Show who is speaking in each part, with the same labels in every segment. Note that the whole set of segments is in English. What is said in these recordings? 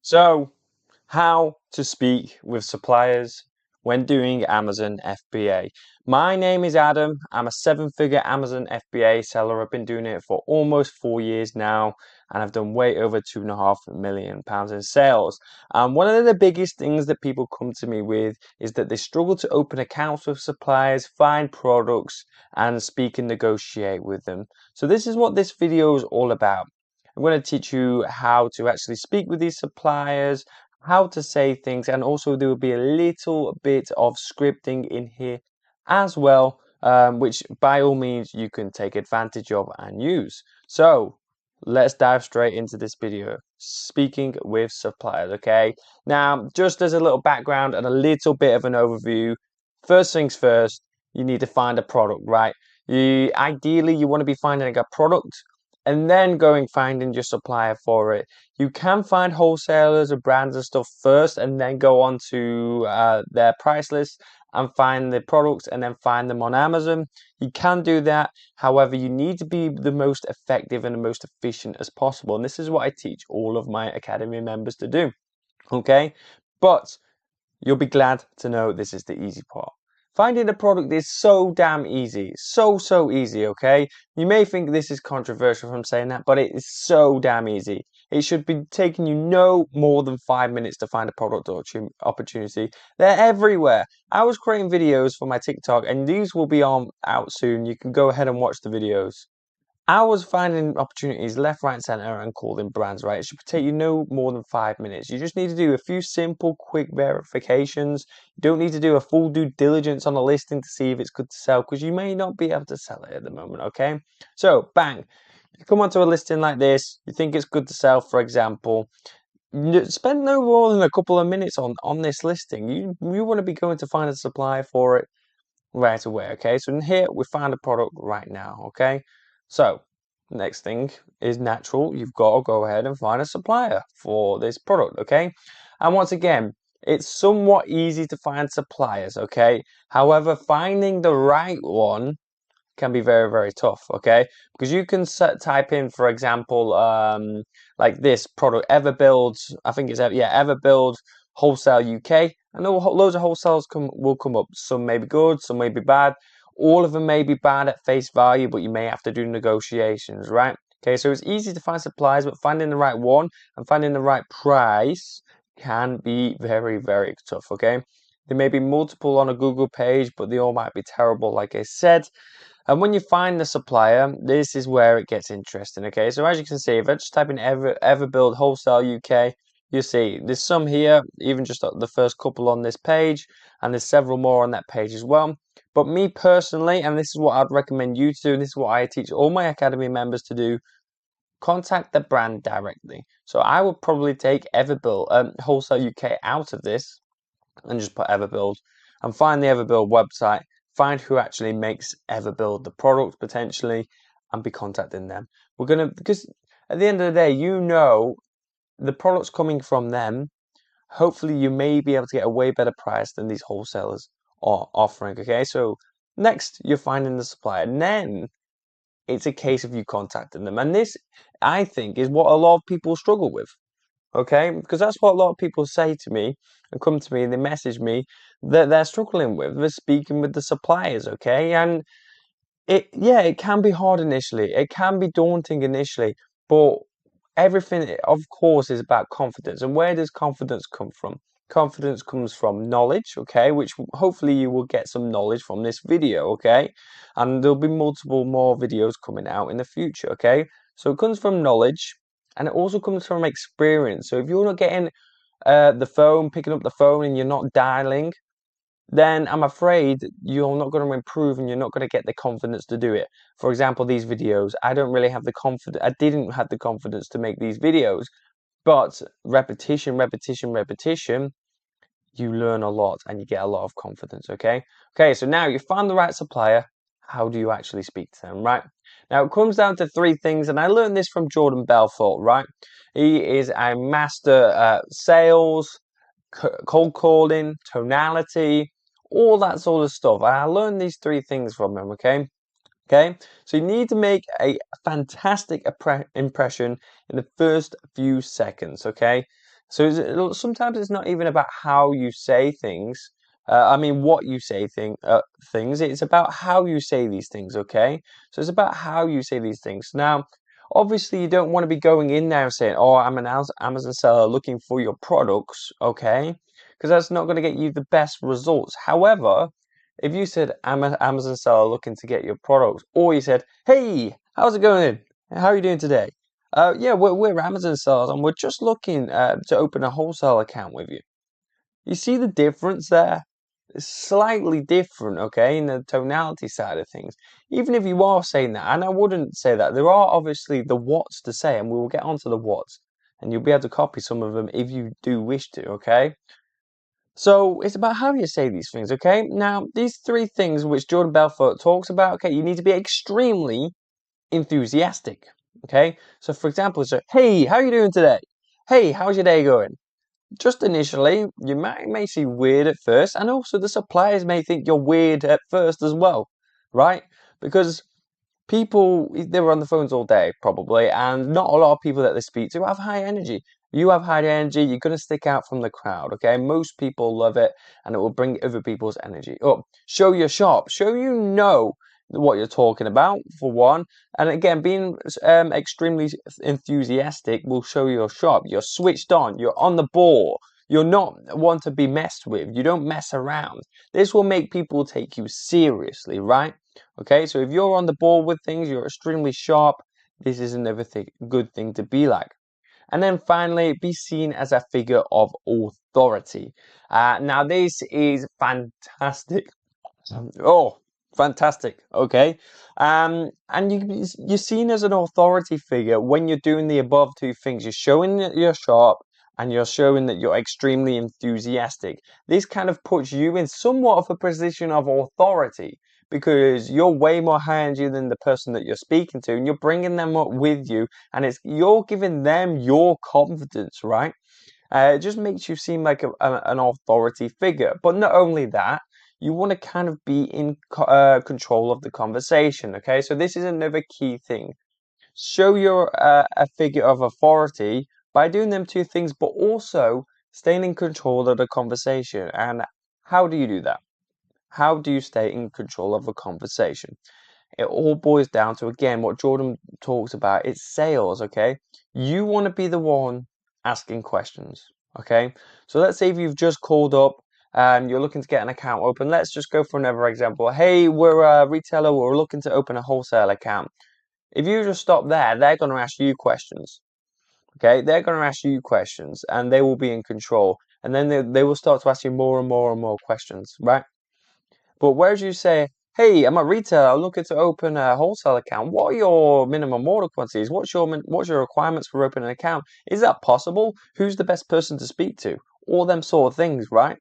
Speaker 1: So, how to speak with suppliers when doing Amazon FBA. My name is Adam. I'm a seven-figure Amazon FBA seller. I've been doing it for almost 4 years now, and I've done way over £2.5 million in sales. And one of the biggest things that people come to me with is that they struggle to open accounts with suppliers, find products, and speak and negotiate with them. So this is what this video is all about. I'm going to teach you how to actually speak with these suppliers, how to say things, and also there will be a little bit of scripting in here as well, which by all means you can take advantage of and use. So let's dive straight into this video. Speaking with suppliers, okay? Now, just as a little background and a little bit of an overview, first things first, you need to find a product, right? Ideally, you want to be finding a product and then going finding your supplier for it. You can find wholesalers or brands and stuff first and then go on to their price list and find the products and then find them on Amazon. You can do that. However, you need to be the most effective and the most efficient as possible. And this is what I teach all of my Academy members to do. Okay? But you'll be glad to know this is the easy part. Finding a product is so damn easy. So easy, okay? You may think this is controversial from saying that, but it is so damn easy. It should be taking you no more than 5 minutes to find a product or opportunity. They're everywhere. I was creating videos for my TikTok, and these will be out soon. You can go ahead and watch the videos. I was finding opportunities left, right, and center and calling brands, right? It should take you no more than 5 minutes. You just need to do a few simple, quick verifications. You don't need to do a full due diligence on a listing to see if it's good to sell because you may not be able to sell it at the moment, okay? So, bang, you come onto a listing like this, you think it's good to sell, for example. Spend no more than a couple of minutes on this listing. You want to be going to find a supplier for it right away, okay? So in here, we found a product right now, okay? So next thing is natural. You've got to go ahead and find a supplier for this product, okay? And once again, it's somewhat easy to find suppliers, okay? However, finding the right one can be very tough, okay? Because you can type in, for example, like this product, Everbuild, I think it's Everbuild Wholesale UK, and loads of wholesales will come up. Some may be good, some may be bad. All of them may be bad at face value, but you may have to do negotiations, right? Okay, so it's easy to find suppliers, but finding the right one and finding the right price can be very tough, okay? There may be multiple on a Google page, but they all might be terrible, like I said. And when you find the supplier, this is where it gets interesting, okay? So as you can see, if I just type in Everbuild Wholesale UK, you see there's some here, even just the first couple on this page, and there's several more on that page as well. But me personally, and this is what I'd recommend you to do, and this is what I teach all my Academy members to do, contact the brand directly. So I would probably take Everbuild, Wholesale UK out of this and just put Everbuild and find the Everbuild website, find who actually makes Everbuild the product potentially, and be contacting them. Because at the end of the day, you know the product's coming from them. Hopefully you may be able to get a way better price than these wholesalers are offering, okay? So next you're finding the supplier, and then it's a case of you contacting them. And this, I think, is what a lot of people struggle with. Okay, because that's what a lot of people say to me and come to me and they message me that they're struggling with. They're speaking with the suppliers, okay, and it can be hard initially. It can be daunting initially, but everything, of course, is about confidence. And where does confidence come from? Confidence comes from knowledge, okay, which hopefully you will get some knowledge from this video, okay, and there'll be multiple more videos coming out in the future, okay. So it comes from knowledge. And it also comes from experience. So if you're not getting picking up the phone and you're not dialing, then I'm afraid you're not going to improve and you're not going to get the confidence to do it. For example, these videos, I didn't have the confidence to make these videos, but repetition, you learn a lot and you get a lot of confidence, okay? Okay, so now you found the right supplier. How do you actually speak to them, right? Now, it comes down to three things, and I learned this from Jordan Belfort, right? He is a master sales, cold calling, tonality, all that sort of stuff. And I learned these three things from him, okay? Okay, so you need to make a fantastic impression in the first few seconds, okay? So sometimes it's not even about how you say things. I mean, what you say things. It's about how you say these things, okay? So it's about how you say these things. Now, obviously, you don't want to be going in there and saying, "Oh, I'm an Amazon seller looking for your products," okay? Because that's not going to get you the best results. However, if you said, "I'm an Amazon seller looking to get your products," or you said, "Hey, how's it going? How are you doing today?" Yeah, we're Amazon sellers and we're just looking to open a wholesale account with you. You see the difference there? It's slightly different, okay, in the tonality side of things. Even if you are saying that, and I wouldn't say that, there are obviously the what's to say, and we will get onto the what's, and you'll be able to copy some of them if you do wish to, okay? So it's about how you say these things, okay? Now, these three things which Jordan Belfort talks about, okay, you need to be extremely enthusiastic. Okay, so for example, so hey, how are you doing today? Hey, how's your day going? Just initially, you may seem weird at first, and also the suppliers may think you're weird at first as well, right? Because people, they were on the phones all day probably, and not a lot of people that they speak to have high energy. You have high energy, you're going to stick out from the crowd, okay? Most people love it, and it will bring other people's energy up. Show your shop, show you know what you're talking about, for one. And again, being extremely enthusiastic will show your shop. You're switched on, you're on the ball. You're not one to be messed with. You don't mess around. This will make people take you seriously, right? Okay, so if you're on the ball with things, you're extremely sharp. This is another good thing to be like. And then finally, be seen as a figure of authority. Now, this is fantastic. Oh, fantastic. Okay. And you're seen as an authority figure when you're doing the above two things. You're showing that you're sharp and you're showing that you're extremely enthusiastic. This kind of puts you in somewhat of a position of authority because you're way more high energy than the person that you're speaking to, and you're bringing them up with you, and you're giving them your confidence, right? It just makes you seem like an authority figure. But not only that, you want to kind of be in control of the conversation. Okay, so this is another key thing. Show you're a figure of authority by doing them two things, but also staying in control of the conversation. And how do you do that? How do you stay in control of a conversation? It all boils down to, again, what Jordan talks about. It's sales, okay? You want to be the one asking questions, okay? So let's say if you've just called up and you're looking to get an account open. Let's just go for another example. Hey, we're a retailer. We're looking to open a wholesale account. If you just stop there, they're going to ask you questions, okay? They're going to ask you questions and they will be in control. And then they will start to ask you more and more and more questions, right? But whereas you say, "Hey, I'm a retailer. I'm looking to open a wholesale account. What are your minimum order quantities? What's your requirements for opening an account? Is that possible? Who's the best person to speak to?" All them sort of things, right?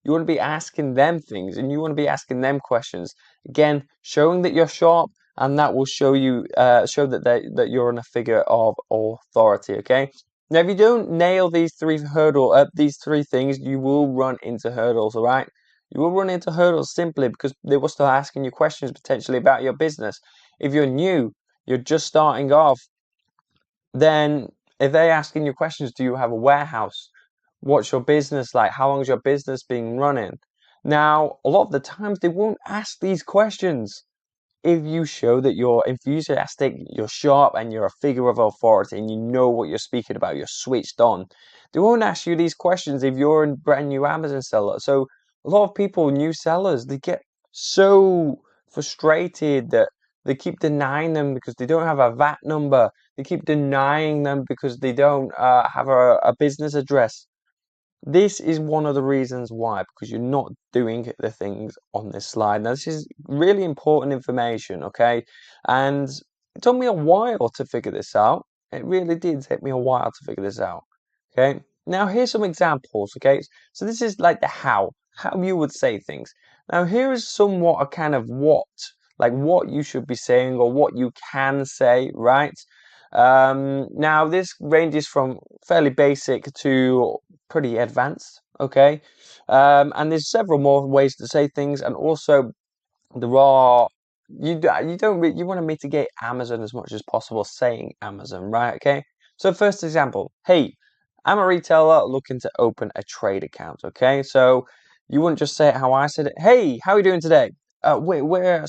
Speaker 1: You want to be asking them things, and you want to be asking them questions. Again, showing that you're sharp, and that will show that you're in a figure of authority. Okay. Now, if you don't nail these three things, you will run into hurdles. All right. You will run into hurdles simply because they will start asking you questions potentially about your business. If you're new, you're just starting off, then if they're asking you questions, do you have a warehouse? What's your business like? How long is your business been running? Now, a lot of the times they won't ask these questions. If you show that you're enthusiastic, you're sharp, and you're a figure of authority, and you know what you're speaking about, you're switched on, they won't ask you these questions if you're a brand new Amazon seller. So a lot of people, new sellers, they get so frustrated that they keep denying them because they don't have a VAT number. They keep denying them because they don't have a business address. This is one of the reasons why, because you're not doing the things on this slide. Now, this is really important information, okay? And it took me a while to figure this out. It really did take me a while to figure this out, okay? Now, here's some examples, okay? So this is like the how you would say things. Now, here is somewhat a kind of like what you should be saying or what you can say, right? Now, this ranges from fairly basic to pretty advanced, okay? And there's several more ways to say things, and also there are you want to mitigate Amazon as much as possible saying Amazon, right? Okay. So first example, hey, I'm a retailer looking to open a trade account, okay? So you wouldn't just say it how I said it. Hey, how are you doing today? We're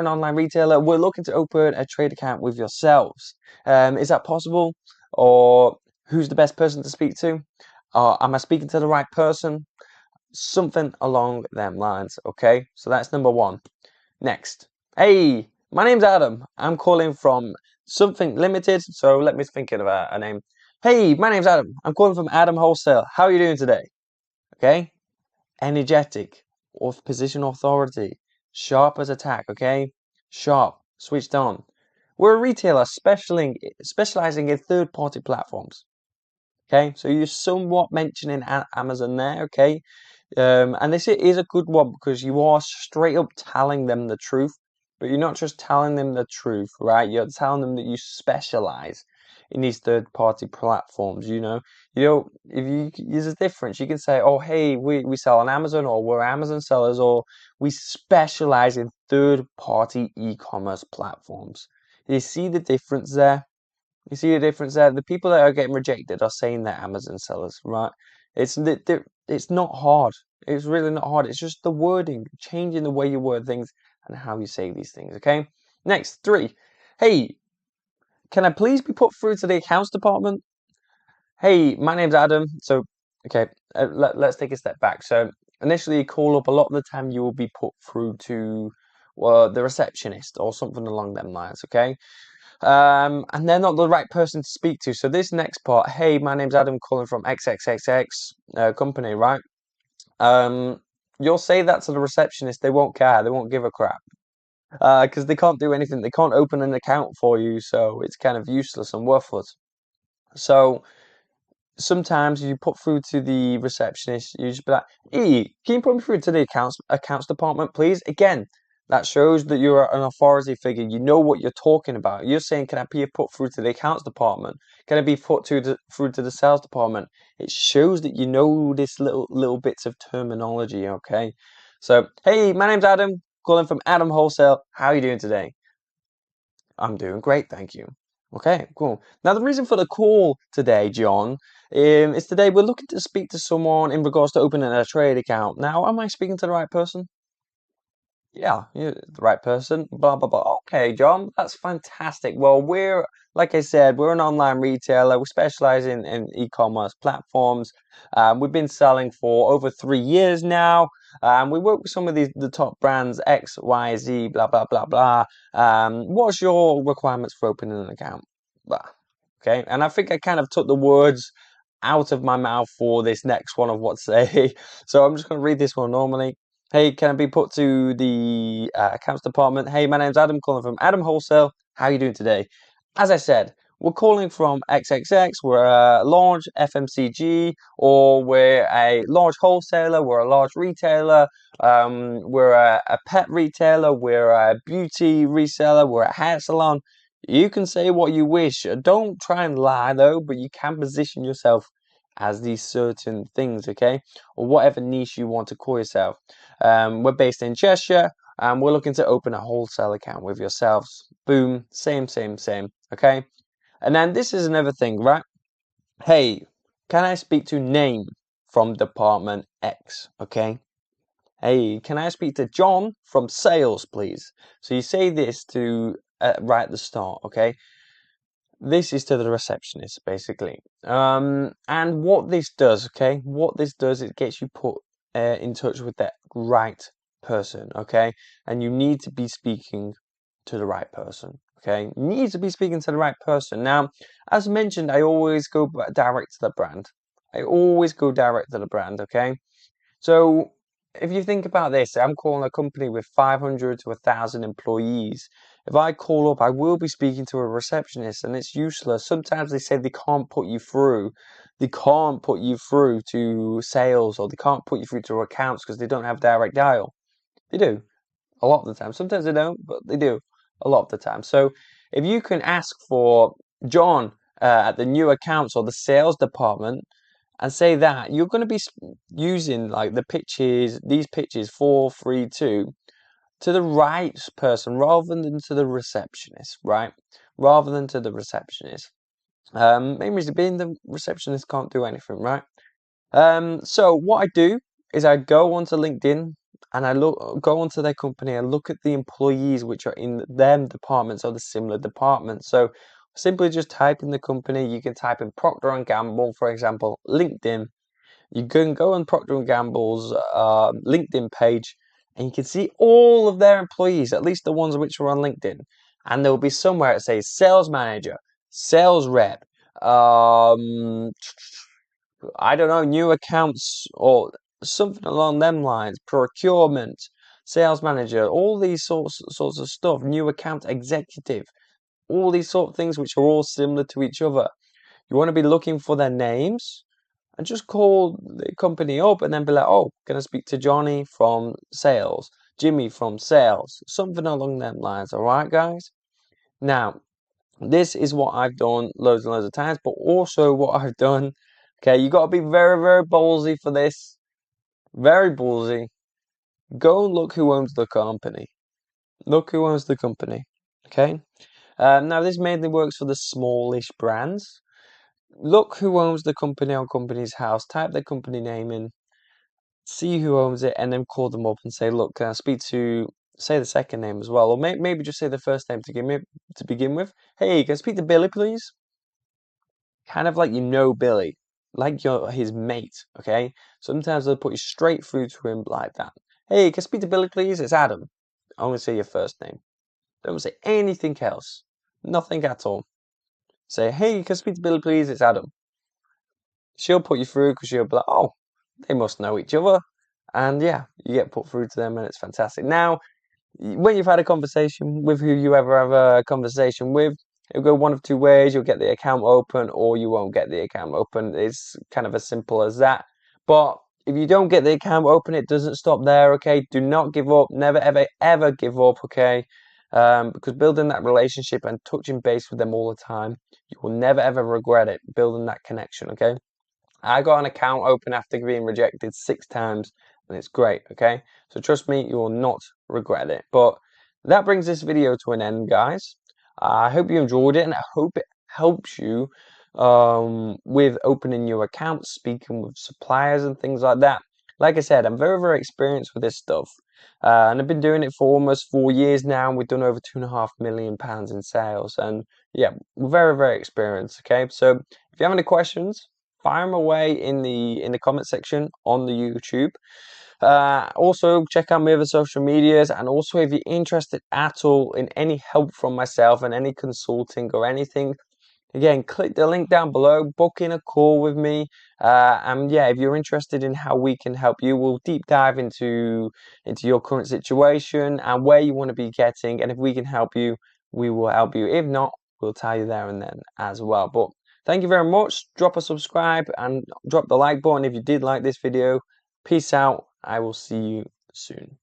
Speaker 1: an online retailer. We're looking to open a trade account with yourselves. Is that possible? Or who's the best person to speak to? Am I speaking to the right person? Something along them lines, okay? So that's number one. Next. Hey, my name's Adam. I'm calling from something limited. So let me think of a name. Hey, my name's Adam. I'm calling from Adam Wholesale. How are you doing today? Okay? Energetic, of position authority, sharp as attack, okay? Sharp, switched on. We're a retailer specializing in third-party platforms. Okay, so you're somewhat mentioning Amazon there, okay? And this is a good one because you are straight up telling them the truth, but you're not just telling them the truth, right? You're telling them that you specialize in these third-party platforms. If you use a difference, you can say, "Oh, hey, we sell on Amazon, or we're Amazon sellers, or we specialize in third-party e-commerce platforms." You see the difference there? You see the difference there? The people that are getting rejected are saying they're Amazon sellers, right? It's not hard. It's really not hard. It's just the wording, changing the way you word things and how you say these things, okay? Next, 3. Hey, can I please be put through to the accounts department? Hey, my name's Adam. So, okay, let's take a step back. So, initially, you call up, a lot of the time you will be put through to, well, the receptionist or something along them lines, okay? And they're not the right person to speak to. So this next part, hey, my name's Adam, calling from XXXX company, right? Um, you'll say that to the receptionist. They won't care. They won't give a crap because they can't do anything. They can't open an account for you, so it's kind of useless and worthless. So sometimes you put through to the receptionist, you just be like, "Hey, can you put me through to the accounts department, please?" Again, that shows that you're an authority figure. You know what you're talking about. You're saying, "Can I be put through to the accounts department? Can I be put through to the sales department?" It shows that you know this little bits of terminology. Okay, so hey, my name's Adam, calling from Adam Wholesale. How are you doing today? I'm doing great, thank you. Okay, cool. Now, the reason for the call today, John, is today we're looking to speak to someone in regards to opening a trade account. Now, am I speaking to the right person? Yeah, you're the right person. Blah, blah, blah. Okay, John, that's fantastic. Well, like I said, we're an online retailer. We specialize in e-commerce platforms. We've been selling for over 3 years now. We work with some of the top brands, X, Y, Z, blah, blah, blah, blah. What's your requirements for opening an account? Blah. Okay, and I think I kind of took the words out of my mouth for this next one of what to say. So I'm just going to read this one normally. Hey, can I be put to the accounts department? Hey, my name's Adam, calling from Adam Wholesale. How are you doing today? As I said, we're calling from XXX. We're a large FMCG, or we're a large wholesaler. We're a large retailer. We're a pet retailer. We're a beauty reseller. We're a hair salon. You can say what you wish. Don't try and lie though, but you can position yourself as these certain things, okay? Or whatever niche you want to call yourself. We're based in Cheshire, and we're looking to open a wholesale account with yourselves. Boom, same, same, same, okay? And then this is another thing, right? Hey, can I speak to name from department X, okay? Hey, can I speak to John from sales, please? So you say this to right at the start, okay? This is to the receptionist, basically. And what this does, okay? What this does, it gets you put in touch with that right person, okay? And you need to be speaking to the right person, okay? You need to be speaking to the right person. Now, as mentioned, I always go direct to the brand. I always go direct to the brand, okay? So if you think about this, I'm calling a company with 500 to 1,000 employees. If I call up, I will be speaking to a receptionist, and it's useless. Sometimes they say they can't put you through. They can't put you through to sales, or they can't put you through to accounts because they don't have direct dial. They do a lot of the time. Sometimes they don't, but they do a lot of the time. So if you can ask for John at the new accounts or the sales department, and say that you're going to be using like these pitches 4-3-2 to the right person rather than to the receptionist, right? Rather than to the receptionist. Main reason being the receptionist can't do anything, right? So what I do is I go onto LinkedIn and go onto their company and look at the employees which are in them departments or the similar departments. So simply just type in the company. You can type in Procter and Gamble, for example, LinkedIn. You can go on Procter and Gamble's LinkedIn page, and you can see all of their employees, at least the ones which are on LinkedIn. And there will be somewhere it says sales manager, sales rep, I don't know, new accounts or something along them lines, procurement, sales manager, all these sorts of stuff, new account executive, all these sort of things which are all similar to each other. You want to be looking for their names and just call the company up and then be like, oh, can I speak to Johnny from sales, Jimmy from sales, something along them lines, all right, guys? Now, this is what I've done loads and loads of times, but also what I've done. Okay, you got to be very, very ballsy for this. Very ballsy. Go and look who owns the company. Look who owns the company. Okay. Now this mainly works for the smallish brands. Look who owns the company on Companies House. Type their company name in. See who owns it, and then call them up and say, "Look, can I speak to?" Say the second name as well, or maybe just say the first name to begin with. Hey, can I speak to Billy, please? Kind of like Billy, like you're his mate, okay? Sometimes they'll put you straight through to him like that. Hey, can I speak to Billy, please? It's Adam. I'm gonna say your first name. Don't say anything else. Nothing at all. Say, hey, can I speak to Billy, please? It's Adam. She'll put you through because she'll be like, oh, they must know each other. And yeah, you get put through to them and it's fantastic. Now, when you've had a conversation with who you ever have a conversation with, it'll go one of two ways. You'll get the account open or you won't get the account open. It's kind of as simple as that. But if you don't get the account open, it doesn't stop there, okay? Do not give up. Never, ever, ever give up, okay? Because building that relationship and touching base with them all the time, you will never, ever regret it, building that connection, okay? I got an account open after being rejected 6 times, and it's great, okay? So trust me, you will not regret it. But that brings this video to an end, guys. I hope you enjoyed it, and I hope it helps you with opening your accounts, speaking with suppliers and things like that. Like I said, I'm very, very experienced with this stuff. And I've been doing it for almost 4 years now, and we've done over £2.5 million in sales. And yeah, we're very, very experienced, okay? So if you have any questions, fire them away in the comment section on the YouTube. Also, check out my other social medias, and also if you're interested at all in any help from myself and any consulting or anything, again, click the link down below, book in a call with me, and yeah, if you're interested in how we can help you, we'll deep dive into your current situation and where you want to be getting, and if we can help you, we will help you. If not, we'll tell you there and then as well. But thank you very much. Drop a subscribe and drop the like button if you did like this video. Peace out. I will see you soon.